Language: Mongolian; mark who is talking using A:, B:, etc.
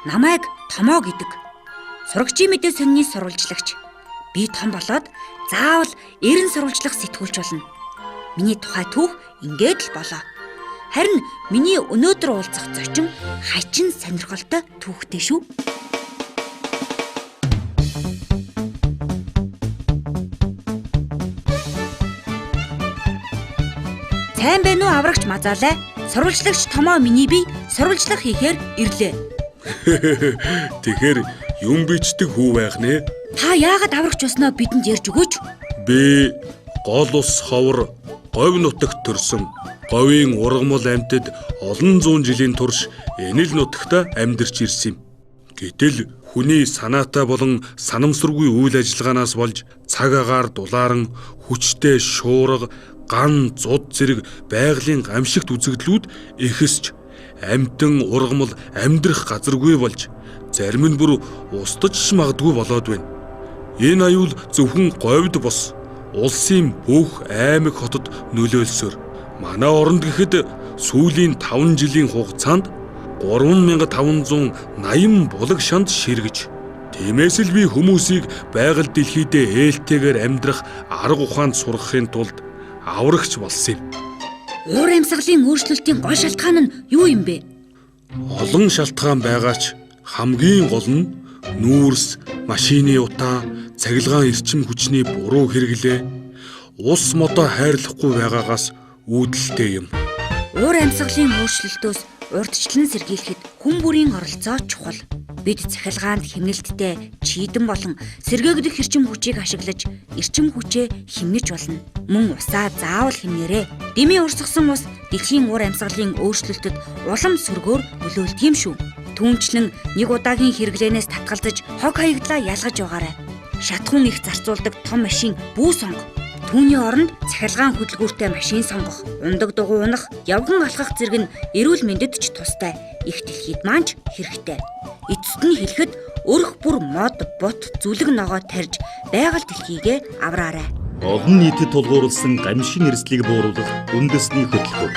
A: Намайг Томоо гэдэг. Сурагчийн мэдээ сонины сурвалжлагч. Би том болоод заавал эрен сурвалжлах сэтгүүлч болно. Миний тухай түүх ингээд л болоо. Харин миний өнөөдөр уулзах зочин хачин сонирхолтой түүхтэй шүү. Сайн байна уу аврагч Мазаалай? Сурвалжлагч Томоо миний бие сурвалжлах хийхээр ирлээ.
B: Тэгэхээр юм бичдэг хүү байх нэ?
A: Та яагаад аврагч болсноо бидэнд ярьж өгөөч.
B: Би гол ус ховор говь нутагт төрсөн. Говийн ургамал амьтад олон зуун жилийн турш энэ л нутагта амьдарч ирсэн юм. Гэтэл хүний санаатай болон санамсаргүй үйл ажиллагаанаас болж цаг агаар дулааран хүчтэй шуурга, ган, зуд зэрэг байгалийн гамшигт үзэгдлүүд ихэсч амьтан ургамал амьдрах газаргүй болж зарим нь бүр устдаж магадгүй болоод байна. Энэ аюул зөвхөн говьд бос улсын бүх аймаг хотод нөлөөлсөөр манай оронд гэхэд сүүлийн 5 жилийн хугацаанд 3580 булаг шанд ширгэж, тиймээс л би хүмүүсийг байгаль дэлхийдээ ээлтэйгээр амьдрах арга ухаанд сургахын тулд аврагч болсон юм.
A: Уур амьсгалын өөрчлөлтийн гол шалтгаан нь юу юм бэ?
B: Олон шалтгаан байгаач хамгийн гол нь нүүрс, машины утаа, цахилгаан эрчим хүчний буруу хэрэглээ, ус модоо хайрлахгүй байгаагаас үүдэлтэй юм.
A: Уур амьсгалын өөрчлөлтөөс урьдчилан сэргийлэхэд хүн бүрийн оролцоо чухал. Бид цахилгаанд хэмнэлттэй чийдэн болон сэргээгдэх эрчим хүчийг ашиглаж эрчим хүчээ хэмнэж болно. Мөн усаа заавал хэмнээрэй. Дэмий урсгасан ус дэлхийн уур амьсгалын өөрчлөлтөд улам сөргөөр нөлөөлдөг юм шүү. Түүнчлэн нэг удаагийн хэрэглээнээс татгалзаж хог хаягдлаа ялгаж байгаарай. Шатхуун их зарцуулдаг том машин бүү сонго. Түүний оронд цахилгаан хөдөлгүүртэй машин сонгох, ундаг дугуй унах, явган алхах зэрэг нь эрүүл мэндэд ч тустай. Их дэлхийд маань ч хэрэгтэй. Эцэст нь хэлэхэд өрх бүр мод, бут, зүлэг ногоо тарьж байгаль дэлхийгээ авраарай.
C: Олон нийтэд тулгуурласан гамшин эрсдлийг бууруулах үндэсний хөтөлбөр.